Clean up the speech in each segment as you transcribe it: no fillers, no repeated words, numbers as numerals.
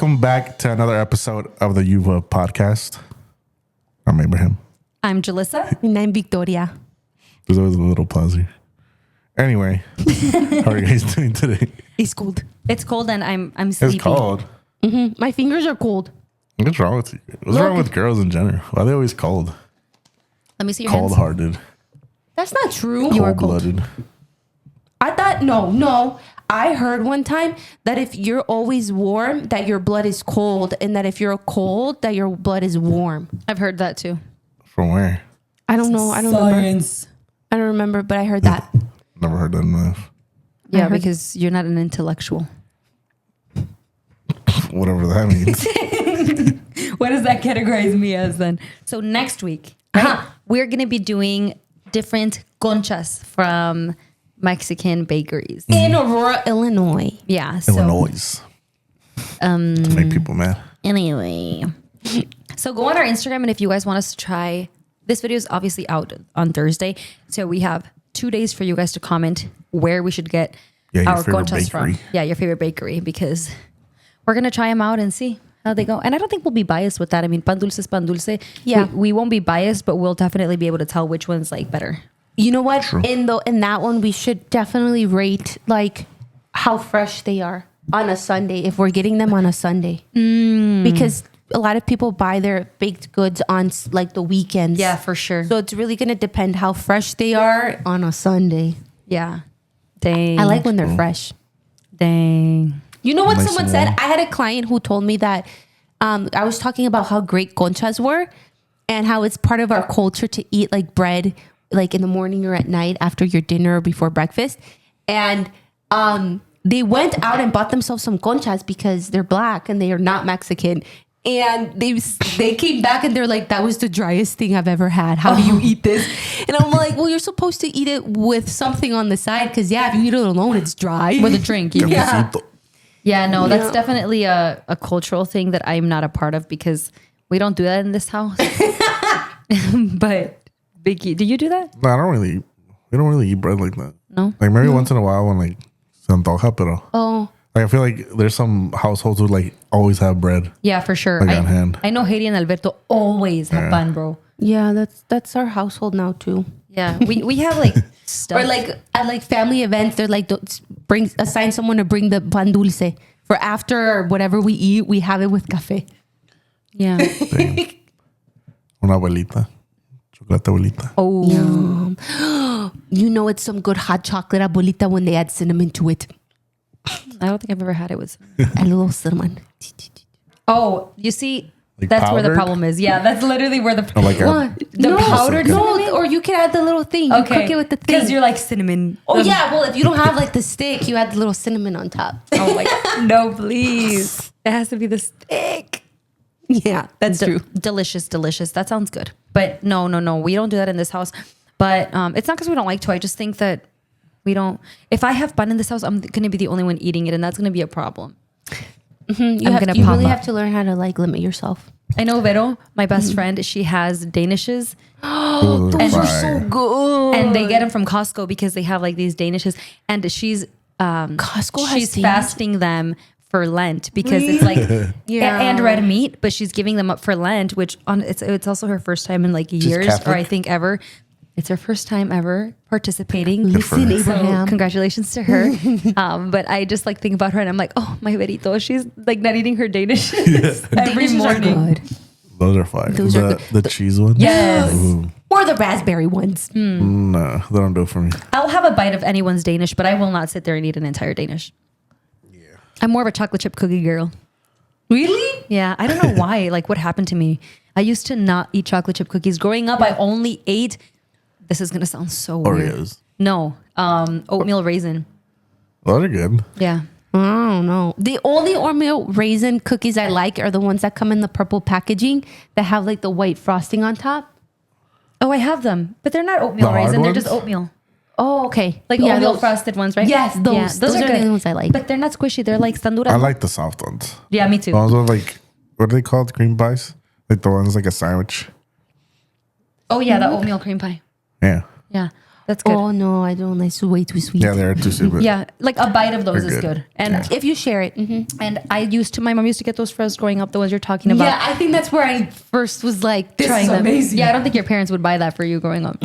Welcome back to another episode of the UBOF podcast. I'm Abraham. I'm Julissa. And I'm Victoria. There's always a little pause here. Anyway, how are you guys doing today? It's cold. It's cold and I'm sleepy. It's cold. Mm-hmm. My fingers are cold. What's wrong with you? What's wrong with girls in general? Why are they always cold? Let me see your hands. Cold-hearted. That's not true. You are cold. Cold-blooded. I thought, no. I heard one time that if you're always warm, that your blood is cold. And that if you're cold, that your blood is warm. I've heard that too. From where? I don't know. I don't remember. I don't remember, but I heard that. Never heard that enough. Yeah, because you're not an intellectual. Whatever that means. What does that categorize me as then? So next week, right, we're going to be doing different conchas from Mexican bakeries. In Aurora, Illinois. Yeah. So, Illinois. To make people mad. Anyway. So go on our Instagram, and if you guys want us to try, this video is obviously out on Thursday. So we have 2 days for you guys to comment where we should get our conchas from. Yeah, your favorite bakery, because we're going to try them out and see how they go. And I don't think we'll be biased with that. I mean, pan dulce is pan dulce. Yeah. We won't be biased, but we'll definitely be able to tell which one's like better. You know what? True. In that one, we should definitely rate like how fresh they are on a Sunday if we're getting them on a Sunday, because a lot of people buy their baked goods on like the weekends. Yeah, for sure. So it's really gonna depend how fresh they are on a Sunday. Yeah. Dang. I like when they're fresh. Dang. You know what Nice someone and said? warm. I had a client who told me that I was talking about how great conchas were and how it's part of our culture to eat like bread like in the morning or at night after your dinner or before breakfast. And they went out and bought themselves some conchas because they're black and they are not Mexican. And they came back and they're like, that was the driest thing I've ever had. How do you eat this? And I'm like, well, you're supposed to eat it with something on the side. Because yeah, if you eat it alone, it's dry. With a drink. You mean. Yeah. Yeah, no, that's definitely a cultural thing that I'm not a part of because we don't do that in this house. But Vicky, do you do that? No, we don't really eat bread like that. No? Like maybe once in a while when like se antoja, pero Oh. like I feel like there's some households who like always have bread. Yeah, for sure. Like on hand. I know Haiti and Alberto always have pan, bro. Yeah, that's our household now too. Yeah, we have like stuff. Or like at like family events, they're like assign someone to bring the pan dulce for after whatever we eat. We have it with café. Yeah. Damn. Una abuelita. Chocolate abuelita. Oh. Yum. You know it's some good hot chocolate abuelita when they add cinnamon to it. I don't think I've ever had it with. A little cinnamon. Oh, you see, Like that's where the powdered? problem is. Yeah, that's literally where the Or like What? The powdered cinnamon? No, or you can add the little thing. You cook it with the thing. Because you're like cinnamon. Oh yeah, well if you don't have like the stick, you add the little cinnamon on top. Oh my God. No, please. It has to be the stick. Yeah, that's true. Delicious. That sounds good. But no. We don't do that in this house. But it's not because we don't like to. I just think that we don't. If I have pan in this house, I'm going to be the only one eating it. And that's going to be a problem. You I'm gonna you pop really up. have to learn how to like limit yourself. I know Vero, my best friend, she has Danishes. Ooh, Those are fire. so good. And they get them from Costco because they have like these Danishes. And she's Costco has she's these? fasting them for Lent because it's like Yeah. and red meat, but she's giving them up for Lent, which it's also her first time in like years or Catholic? I think ever. It's her first time ever participating. Listen, So Abraham. congratulations to her. But I just like think about her and I'm like, oh, my Verito, she's like not eating her Danish every Danishes are morning. good. Those are fire. Those are good. The cheese ones? Yes. Ooh. Or the raspberry ones. No, they don't do it for me. I'll have a bite of anyone's Danish, but I will not sit there and eat an entire Danish. Yeah. I'm more of a chocolate chip cookie girl. Really? Yeah, I don't know why. Like, what happened to me? I used to not eat chocolate chip cookies. Growing up, I only ate. This is gonna sound so weird. Oreos. No, oatmeal raisin. Those are good. Yeah. I don't know. The only oatmeal raisin cookies I like are the ones that come in the purple packaging that have like the white frosting on top. Oh, I have them, but they're not oatmeal The hard raisin. They're ones? just oatmeal, Oh, okay. like yeah, oatmeal those. frosted ones, right? Yes, those. Yeah, Those are the good. only ones I like. But they're not squishy. They're like sandura. I like the soft ones. Yeah, me too. The ones with like, what are they called? Cream pies? Like the ones like a sandwich. Oh yeah, the oatmeal cream pie. Yeah. Yeah. That's good. Oh no, I don't. It's way too sweet. Yeah, they're too sweet. Yeah, like a bite of those They're is good. good. And If you share it. and my mom used to get those for us growing up. The ones you're talking about. Yeah, I think that's where I first was like, this Trying is them. amazing. Yeah, I don't think your parents would buy that for you growing up.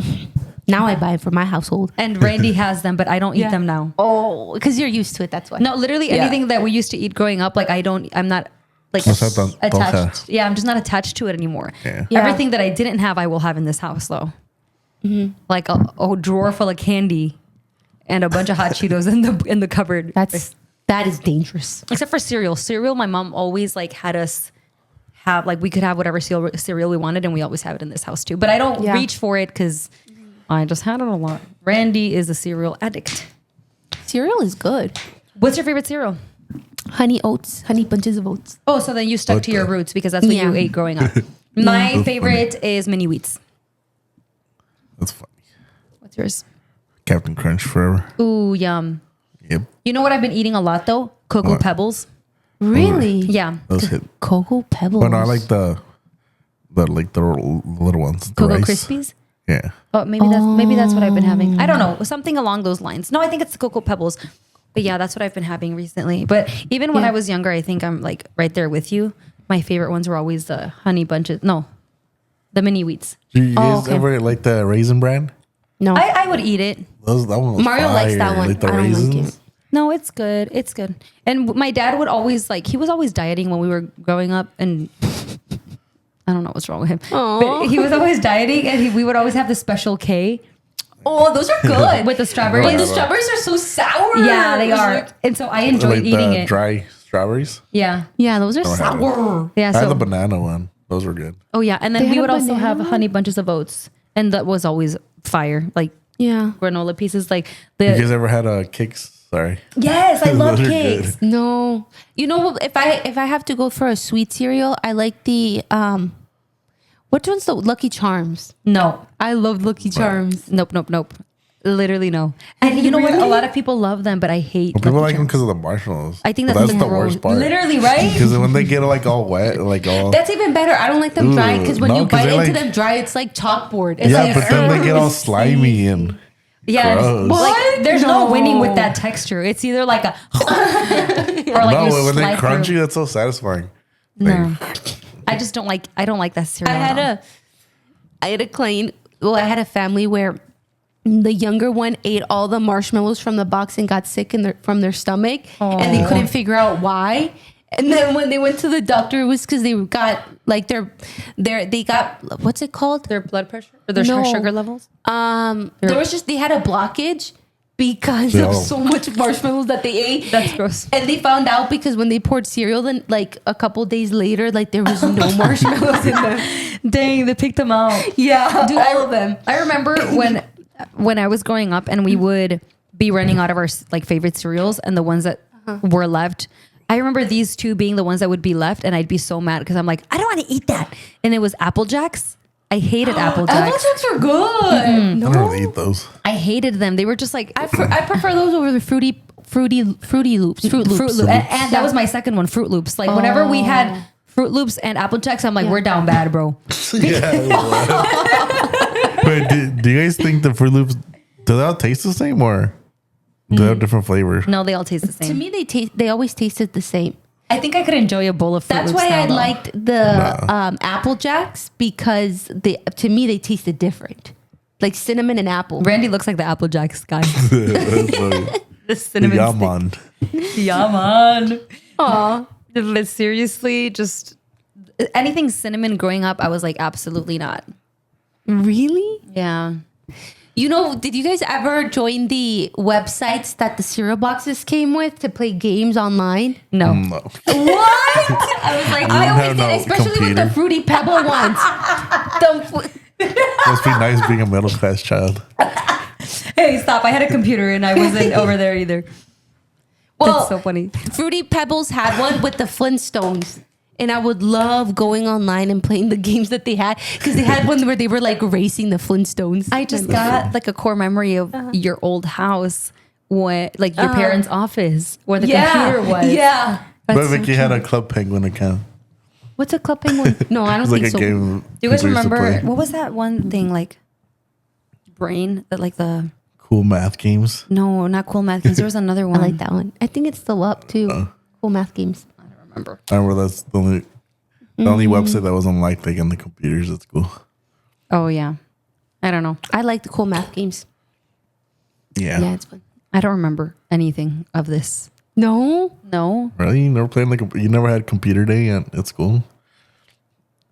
Now I buy it for my household. And Randy has them, but I don't eat them now. Oh, because you're used to it. That's why. No, literally anything that we used to eat growing up, like I'm not like What's that, attached. Yeah, I'm just not attached to it anymore. Yeah. Yeah. Everything that I didn't have, I will have in this house though. Like a drawer full of candy and a bunch of hot Cheetos in the cupboard. That is dangerous. Except for cereal. Cereal, my mom always like had us have like we could have whatever cereal we wanted, and we always have it in this house too. But I don't reach for it because I just had it a lot. Randy is a cereal addict. Cereal is good. What's your favorite cereal? Honey oats, honey bunches of oats. Oh, so then you stuck to your roots because that's what you ate growing up. My favorite is mini wheats. That's funny. What's yours? Captain Crunch forever. Ooh, yum. Yep. You know what I've been eating a lot though? Cocoa What? Pebbles. Really? Yeah. Those hit. Cocoa Pebbles. But no, I like the little ones. The Cocoa rice. Krispies. Yeah. Oh, maybe that's what I've been having. I don't know, something along those lines. No, I think it's the Cocoa Pebbles. But yeah, that's what I've been having recently. But even when I was younger, I think I'm like right there with you. My favorite ones were always the honey bunches. No, the mini wheats. Do you guys okay. ever like the raisin bran? No. I would eat it. That one was Mario likes that fire. one. Like the I don't like raisins. it. No, it's good. It's good. And my dad would always he was always dieting when we were growing up, and I don't know what's wrong with him. Aw. But he was always dieting, and we would always have the special K Oh, those are good. with the strawberries. But the strawberries are so sour. Yeah, they are. And so I enjoyed Like eating the it. dry strawberries. Yeah. Yeah, those are have sour. Yeah. I had the So, banana one. Those were good. oh yeah, and They then we had a would also have banana? honey bunches of oats, and that was always fire, like Yeah. granola pieces, like You guys the. ever had cakes? Sorry. Yes, I love Those are cakes. good. No. You know what? If I have to go for a sweet cereal, I like the which one's the Lucky Charms? No, I love Lucky Charms. nope. Literally no. And you know what? A lot of people love them, but I hate. Well, people Lucky like them Charms. because of the marshmallows. I think But that's the the worst part. Literally, right? Because when they get like all wet, like all. That's even better. I don't like them dry because when no, you 'cause bite they into like- them dry, it's like chalkboard. It's Yeah, like, but then they get all slimy and Yeah, Gross. like there's no No. winning with that texture. It's either like a or like no, you when they slide crunchy, through. that's so satisfying. No, I just don't like. I don't like that cereal. I had a client. Well, I had a family where the younger one ate all the marshmallows from the box and got sick from their stomach, and they couldn't figure out why. And then when they went to the doctor, it was because they got like they got what's it called? Their blood pressure or their No. sugar levels. There was just they had a blockage because No. of so much marshmallows that they ate. That's gross. And they found out because when they poured cereal, then like a couple days later, like there was no marshmallows in them. Dang, they picked them out. Yeah, Dude, all of them. I remember when I was growing up and we would be running out of our like favorite cereals and the ones that were left. I remember these two being the ones that would be left, and I'd be so mad because I'm like, I don't want to eat that. And it was Apple Jacks. I hated Apple Jacks. Apple Jacks are good. I don't really eat those. I hated them. They were just like I prefer those over the fruity loops. Fruit Loops. And that was my second one, Fruit Loops. Like whenever we had Fruit Loops and Apple Jacks, I'm like, we're down bad, bro. Wait, do you guys think the Fruit Loops do they all taste the same or do they have different flavors? No, they all taste the same. To me, they always tasted the same. I think I could enjoy a bowl of Fruit That's Loops why now, I though. liked the Apple Jacks because to me they tasted different, like cinnamon and apple. Randy looks like the Apple Jacks guy. That's funny. The cinnamon Yeah, stick. man. Yeah, man. Aw. But seriously, just anything cinnamon growing up, I was like, absolutely not. Really? Yeah. You know, did you guys ever join the websites that the cereal boxes came with to play games online? No. No. What? I was like, I always have did, no especially with the computer. Fruity Pebble ones. Must be nice being a middle class child. Hey, stop. I had a computer and I wasn't over there either. Well, That's so funny. Fruity Pebbles had one with the Flintstones. And I would love going online and playing the games that they had because they had one where they were like racing the Flintstones. I just got like a core memory of your old house, like your parents' office where the computer was. Yeah. That's But so Vicky had a Club Penguin account. What's a Club Penguin? No, I don't It's like think a so. game. Do you guys people used to remember play. what was that one thing like? brain that like the Cool math games. no, not cool math games. There was another I one. like that one. I think it's still up too. Cool math games. I don't remember. I remember that's the only website that was unlike like on the computers at school. Oh yeah, I don't know. I like the cool math games. Yeah. Yeah, it's fun. I don't remember anything of this. No, No, Really? You never played you never had computer day at school?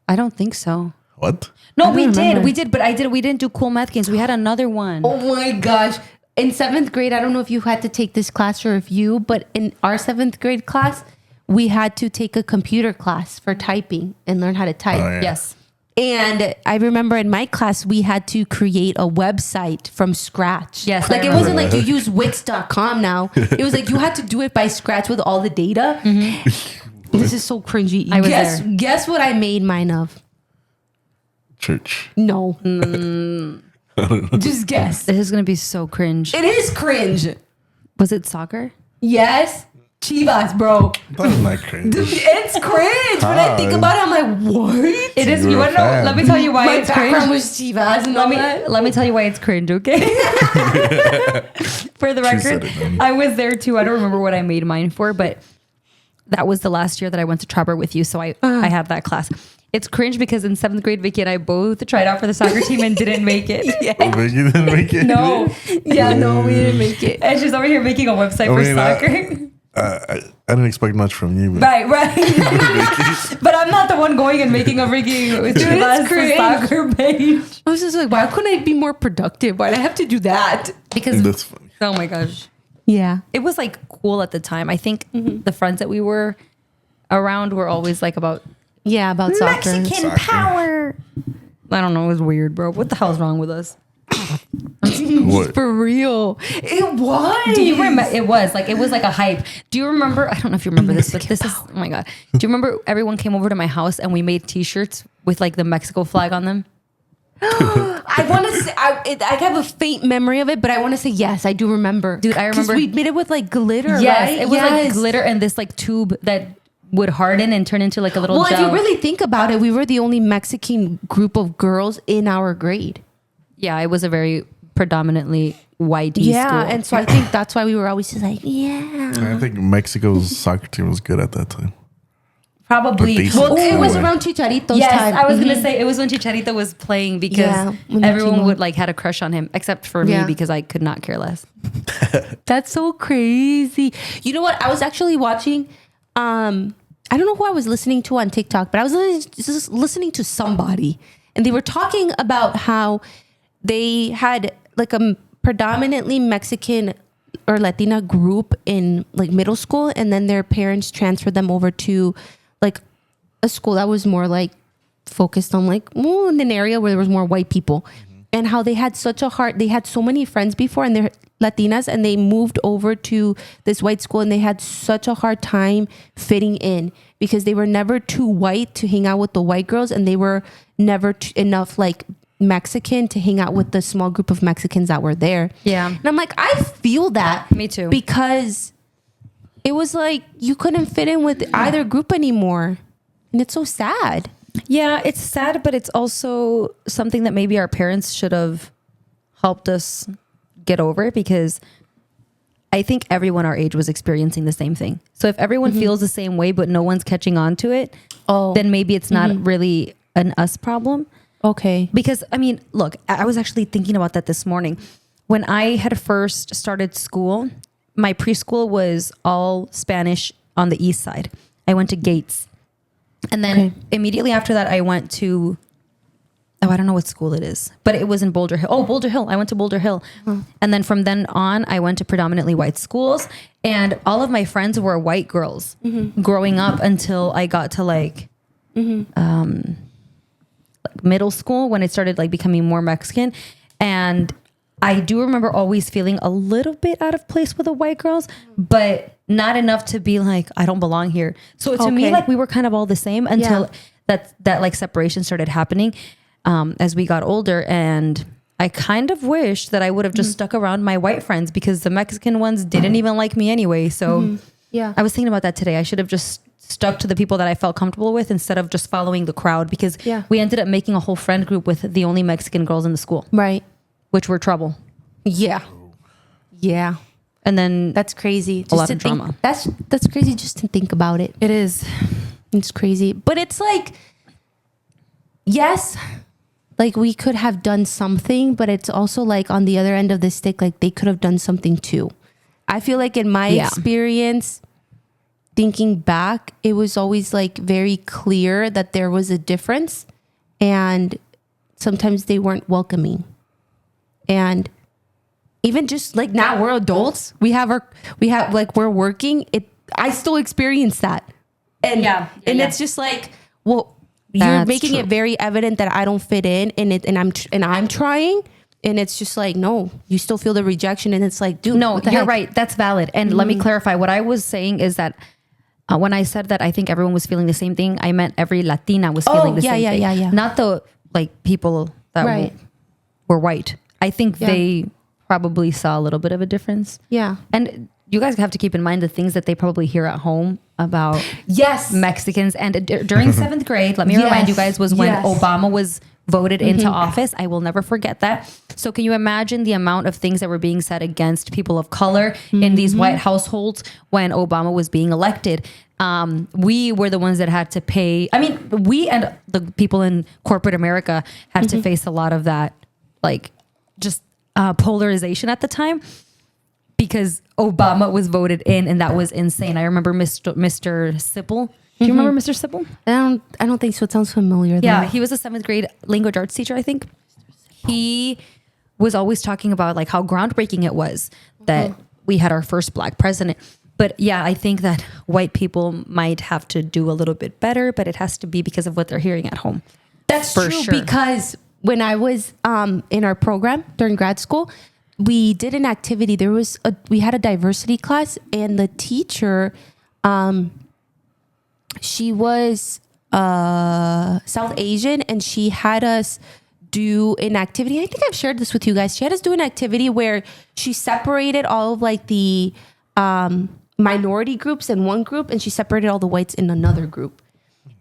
I don't think so. What? No, don't we remember. did, but we didn't do cool math games. We had another one. oh my gosh. In 7th grade, I don't know if you had to take this class or if you, but in our 7th grade class, we had to take a computer class for typing and learn how to type. Oh, yeah. Yes. And I remember in my class, we had to create a website from scratch. Yes, Like I it wasn't remember. like you use Wix.com now. It was like you had to do it by scratch with all the data. This is so cringy. I was guess, there. guess what I made mine of? Church. No. Just guess. This is gonna be so cringe. It is cringe. Was it soccer? Yes. Chivas, bro. That's not cringe. It's cringe. When I think about it, I'm like, what? It is. You're You a want to know? fan. Let me tell you why My it's background cringe. was Chivas and all that. Let me tell you why it's cringe, okay? For the said record, it, man. I was there too. I don't remember what I made mine for, but that was the last year that I went to Trapper with you, so I had that class. It's cringe because in 7th grade, Vicky and I both tried out for the soccer team and didn't make it. Oh, but you didn't make it? No. Yeah, no, we didn't make it. And she's over here making a website for soccer. I didn't expect much from you. But Right. But I'm not the one going and making a freaking cringe. soccer page. I was just like, why couldn't I be more productive? Why'd I have to do that? Because, that's funny. oh my gosh. Yeah. It was like cool at the time. I think the friends that we were around were always like about Yeah, about soccer. Mexican Soccer. power. I don't know. It was weird, bro. What the hell's wrong with us? What? For real. It was. Do you remember? It was like a hype. Do you remember? I don't know if you remember this, but this is, oh my God. Do you remember everyone came over to my house and we made t-shirts with like the Mexico flag on them? I want to say, I have a faint memory of it, but I want to say, yes, I do remember. Dude, I 'Cause remember- we made it with like glitter, Yes. right? It was like glitter and this like tube that would harden and turn into like a little Well, gel. if you really think about it, we were the only Mexican group of girls in our grade. Yeah, it was a very predominantly white Yeah, school. and so I think that's why we were always just like, yeah. I think Mexico's soccer team was good at that time. Probably. But they Well, it was Anyway. around Chicharito's Yes, time. I was gonna say it was when Chicharito was playing because Yeah, when he everyone came would on. like had a crush on him, except for me Yeah. because I could not care less. That's so crazy. You know what? I was actually watching. I don't know who I was listening to on TikTok, but I was just listening to somebody, and they were talking about how they had like a predominantly Mexican or Latina group in like middle school, and then their parents transferred them over to like a school that was more like focused on like more in an area where there was more white people. And how they had they had so many friends before and they're Latinas, and they moved over to this white school and they had such a hard time fitting in because they were never too white to hang out with the white girls, and they were never enough like Mexican to hang out with the small group of Mexicans that were there. Yeah. And I'm like, I feel that. Me too. Because it was like you couldn't fit in with either group anymore. And it's so sad. Yeah, it's sad, but it's also something that maybe our parents should have helped us get over, because I think everyone our age was experiencing the same thing. So if everyone feels the same way, but no one's catching on to it, then maybe it's not really an us problem. Okay. Because, I mean, look, I was actually thinking about that this morning. When I had first started school, my preschool was all Spanish on the east side. I went to Gates. And then immediately after that, I went to, I don't know what school it is, but it was in Boulder Hill. Oh, Boulder Hill. I went to Boulder Hill. And then from then on, I went to predominantly white schools. And all of my friends were white girls growing up until I got to like middle school, when it started like becoming more Mexican. And I do remember always feeling a little bit out of place with the white girls, but not enough to be like, I don't belong here. So to me, like we were kind of all the same until that like separation started happening as we got older. And I kind of wish that I would have just stuck around my white friends, because the Mexican ones didn't even like me anyway. So Yeah. I was thinking about that today. I should have just stuck to the people that I felt comfortable with instead of just following the crowd, because we ended up making a whole friend group with the only Mexican girls in the school. Right. which were trouble. Yeah. Yeah. And then That's crazy. a lot of drama. That's crazy just to think about it. It is. It's crazy. But it's like, yes, like we could have done something, but it's also like on the other end of the stick, like they could have done something too. I feel like in my experience, thinking back, it was always like very clear that there was a difference, and sometimes they weren't welcoming. And even just like now we're adults, we're working. I still experience that. And it's just like, well, you're making it very evident that I don't fit in, and I'm trying, and it's just like, no, you still feel the rejection, and it's like, dude, no, you're right. That's valid. And let me clarify. What I was saying is that when I said that I think everyone was feeling the same thing, I meant every Latina was feeling the same thing. Yeah. Not the like people that were white. I think they probably saw a little bit of a difference. Yeah. And you guys have to keep in mind the things that they probably hear at home about Mexicans. And during 7th grade, let me remind you guys, was when Obama was voted into office. I will never forget that. So can you imagine the amount of things that were being said against people of color in these white households when Obama was being elected? We were the ones that had to pay. I mean, we and the people in corporate America had to face a lot of that, like just polarization at the time, because Obama was voted in, and that was insane. I remember Mr. Sipple. Do you remember Mr. Sipple? I don't think so. It sounds familiar though. Yeah, he was a 7th grade language arts teacher, I think. He was always talking about like how groundbreaking it was that we had our first Black president. But yeah, I think that white people might have to do a little bit better, but it has to be because of what they're hearing at home. That's true, because when I was in our program during grad school, we did an activity. We had a diversity class, and the teacher, she was South Asian, and she had us do an activity. I think I've shared this with you guys. She had us do an activity where she separated all of like the minority groups in one group, and she separated all the whites in another group.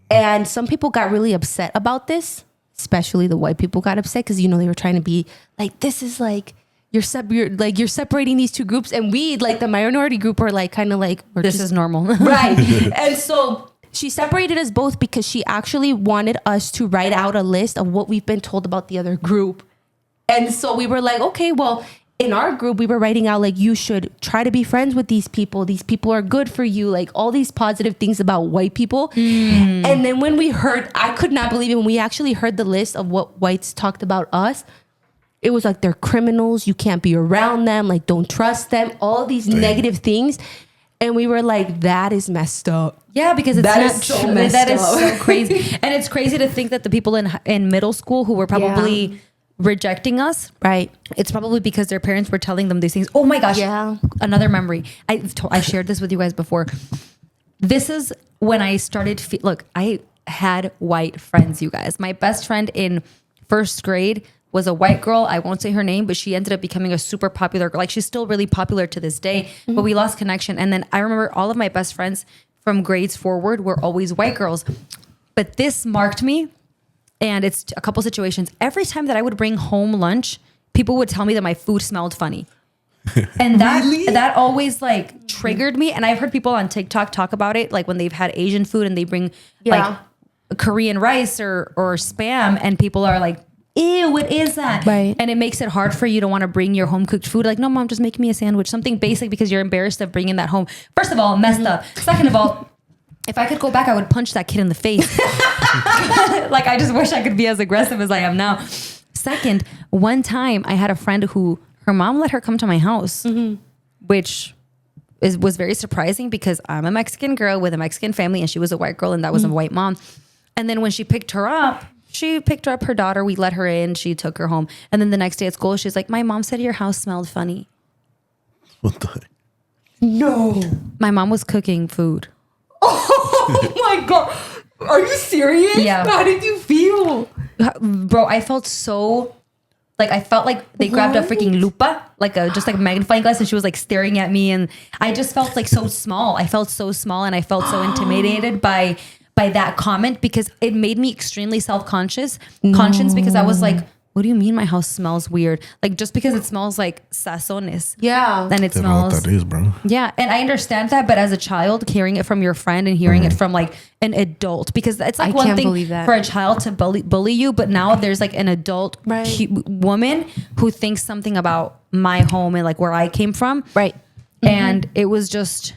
And some people got really upset about this, especially the white people got upset because, they were trying to be like, this is like, you're separating these two groups, and we, like the minority group, are like kind of like, this is normal. Right. And so she separated us both because she actually wanted us to write out a list of what we've been told about the other group. And so we were like, okay, well, in our group, we were writing out like, you should try to be friends with these people. These people are good for you. Like all these positive things about white people. And then when we heard, I could not believe it, when we actually heard the list of what whites talked about us, it was like, they're criminals. You can't be around them. Like, don't trust them. All these negative things. And we were like, that is messed up. Yeah, because it's not so messed up. That is so crazy. And it's crazy to think that the people in middle school who were probably rejecting us, right? It's probably because their parents were telling them these things. Oh my gosh. Yeah. Another memory. I shared this with you guys before. This is when I started. Look, I had white friends, you guys. My best friend in 1st grade was a white girl. I won't say her name, but she ended up becoming a super popular girl. Like, she's still really popular to this day, but we lost connection. And then I remember all of my best friends from grades forward were always white girls. But this marked me, and it's a couple situations. Every time that I would bring home lunch, people would tell me that my food smelled funny. And that always like triggered me. And I've heard people on TikTok talk about it, like when they've had Asian food and they bring like Korean rice or Spam, and people are like, ew, what is that? Right. And it makes it hard for you to want to bring your home cooked food. Like, no, mom, just make me a sandwich, something basic, because you're embarrassed of bringing that home. First of all, messed up. Second of all, if I could go back, I would punch that kid in the face. Like, I just wish I could be as aggressive as I am now. Second, one time I had a friend who her mom let her come to my house, which was very surprising because I'm a Mexican girl with a Mexican family, and she was a white girl, and that was a white mom. And then when she picked her up her daughter. We let her in. She took her home. And then the next day at school, she's like, my mom said your house smelled funny. What the heck? No. My mom was cooking food. Oh my God. Are you serious? Yeah. How did you feel? Bro, I felt so... Like, I felt like they grabbed a freaking lupa, just like a magnifying glass, and she was like staring at me. And I just felt like so small. I felt so small, and I felt so intimidated by that comment, because it made me extremely self-conscious. Conscious, because I was like, what do you mean my house smells weird? Like just because it smells like sazones. Yeah. Then it Don't know what smells. that is, bro. Yeah. And I understand that. But as a child, hearing it from your friend and hearing it from like an adult, because it's like I one can't thing believe that. for a child to bully you. But now there's like an adult Right. woman who thinks something about my home and like where I came from. Right. And it was just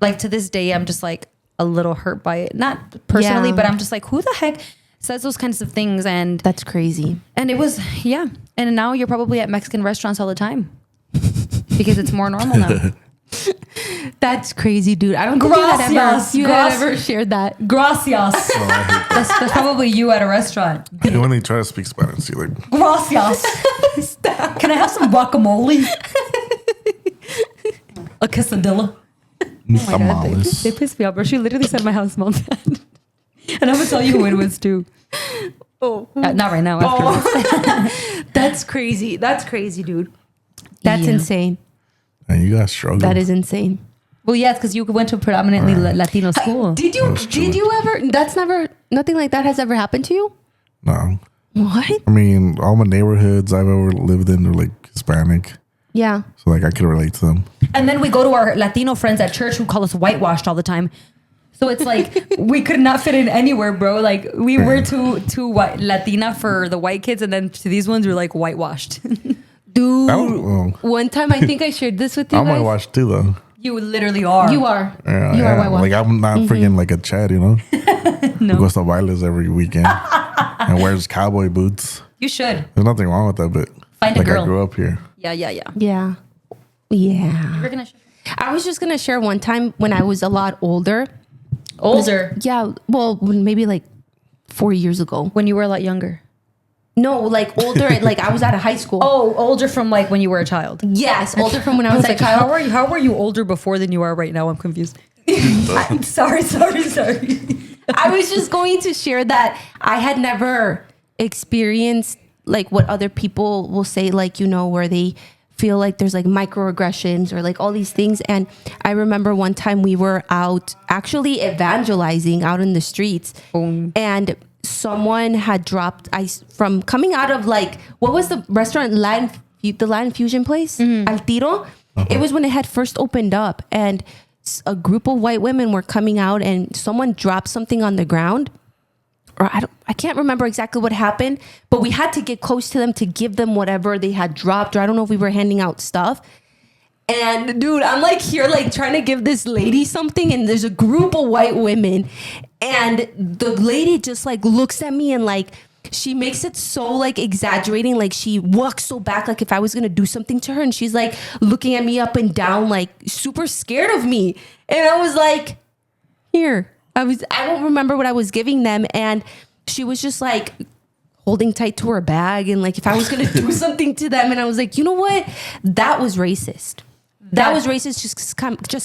like to this day, I'm just like a little hurt by it. Not personally, Yeah. but I'm just like, who the heck says those kinds of things? And That's crazy. it was, yeah. And now you're probably at Mexican restaurants all the time because it's more normal now. That's crazy, dude. I don't think Gracias. you had ever shared that. Gracias. That's probably you at a restaurant. And when they try to speak Spanish, you're like, Gracias. Can I have some guacamole? A quesadilla. tamales. They pissed me off, bro. She literally said my house smells bad. And I'm going to tell you who it was too. Oh. Not right now. After. That's crazy. That's crazy, dude. That's Yeah. insane. And you guys struggle. That is insane. Well, yeah, it's because you went to a predominantly Latino school. Did you ever, nothing like that has ever happened to you? No. What? I mean, all my neighborhoods I've ever lived in are like Hispanic. Yeah. So like I could relate to them. And then we go to our Latino friends at church who call us whitewashed all the time. So it's like we could not fit in anywhere, bro. Like we were too white Latina for the white kids, and then to these ones we're like whitewashed. Dude, Well, one time I think I shared this with you I'm guys. whitewashed too, though. You literally are. You are. Yeah, You are yeah. whitewashed. Like I'm not freaking like a Chad, you know. No. Who goes to bailes every weekend and wears cowboy boots. You should. There's nothing wrong with that, but Find a like girl. I grew up here. Yeah. Yeah. Yeah. We're gonna I was just going to share one time when I was a lot older. older Yeah. Well, maybe like 4 years ago. when you were a lot younger. No, like older. Like I was out of high school. Oh, older from like when you were a child. Yes. Older from when I I was was a like, child. how were you older before than you are right now? I'm confused. I'm sorry. I was just going to share that I had never experienced like what other people will say, like, you know, where they feel like there's like microaggressions or like all these things. And I remember one time we were out actually evangelizing out in the streets, and someone had dropped ice from coming out of like, what was the restaurant? The Latin fusion place? Al Tiro. It was when it had first opened up, and a group of white women were coming out, and someone dropped something on the ground, or I can't remember exactly what happened, but we had to get close to them to give them whatever they had dropped, or I don't know if we were handing out stuff. And dude, I'm like here, like trying to give this lady something, and there's a group of white women, and the lady just like looks at me and like, she makes it so like exaggerating, like she walks so back, like if I was gonna do something to her, and she's like looking at me up and down, like super scared of me. And I was like, here. I don't remember what I was giving them, and she was just like holding tight to her bag, and like if I was gonna do something to them, and I was like, you know what? That was racist. That was racist just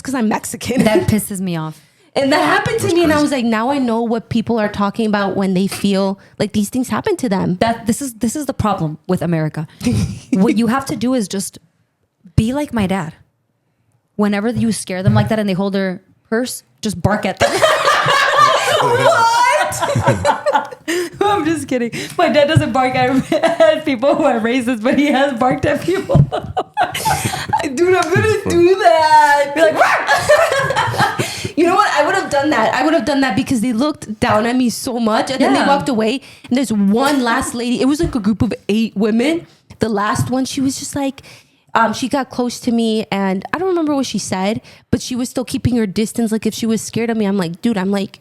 because I'm Mexican. That pisses me off. And that happened to me, and I was like, now I know what people are talking about when they feel like these things happen to them. This is the problem with America. What you have to do is just be like my dad. Whenever you scare them like that and they hold their purse, just bark at them. What? I'm just kidding. My dad doesn't bark at people who are racist, but he has barked at people. Dude, I'm gonna do that. Be like, you know what? I would have done that. I would have done that because they looked down at me so much, and then they walked away. And there's one last lady. It was like a group of 8 women. The last one, she was just like, she got close to me, and I don't remember what she said, but she was still keeping her distance. Like if she was scared of me, I'm like, dude, I'm like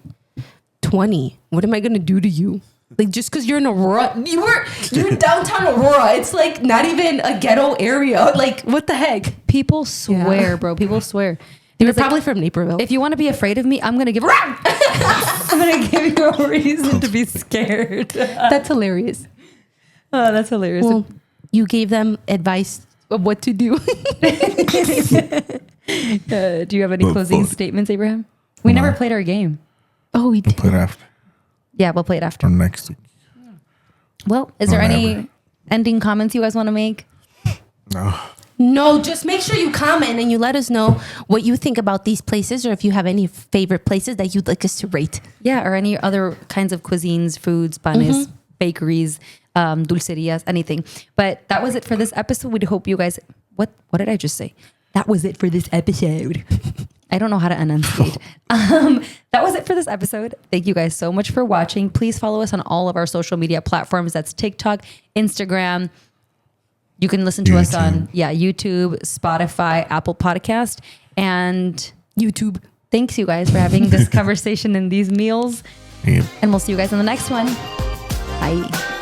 20. What am I gonna do to you? Like just because you're in Aurora, you're downtown Aurora. It's like not even a ghetto area. Like what the heck? people swear, bro. People swear. They were probably from Naperville. If you want to be afraid of me, I'm gonna give you a reason to be scared. That's hilarious. Oh, that's hilarious. Well, you gave them advice of what to do. Do you have any closing statements, Abraham? We never played our game. Oh, we did. We'll play it after Yeah, we'll play it after. or next week. Well, is there Whenever. any ending comments you guys want to make? No. No, just make sure you comment and you let us know what you think about these places, or if you have any favorite places that you'd like us to rate. Yeah, or any other kinds of cuisines, foods, panes, bakeries, dulcerias, anything. But that was it for this episode. We hope you guys. What did I just say? That was it for this episode. I don't know how to enunciate. That was it for this episode. Thank you guys so much for watching. Please follow us on all of our social media platforms. That's TikTok, Instagram. You can listen to us on YouTube, Spotify, Apple Podcast, and YouTube. Thanks, you guys, for having this conversation and these meals. Yep. And we'll see you guys in the next one. Bye.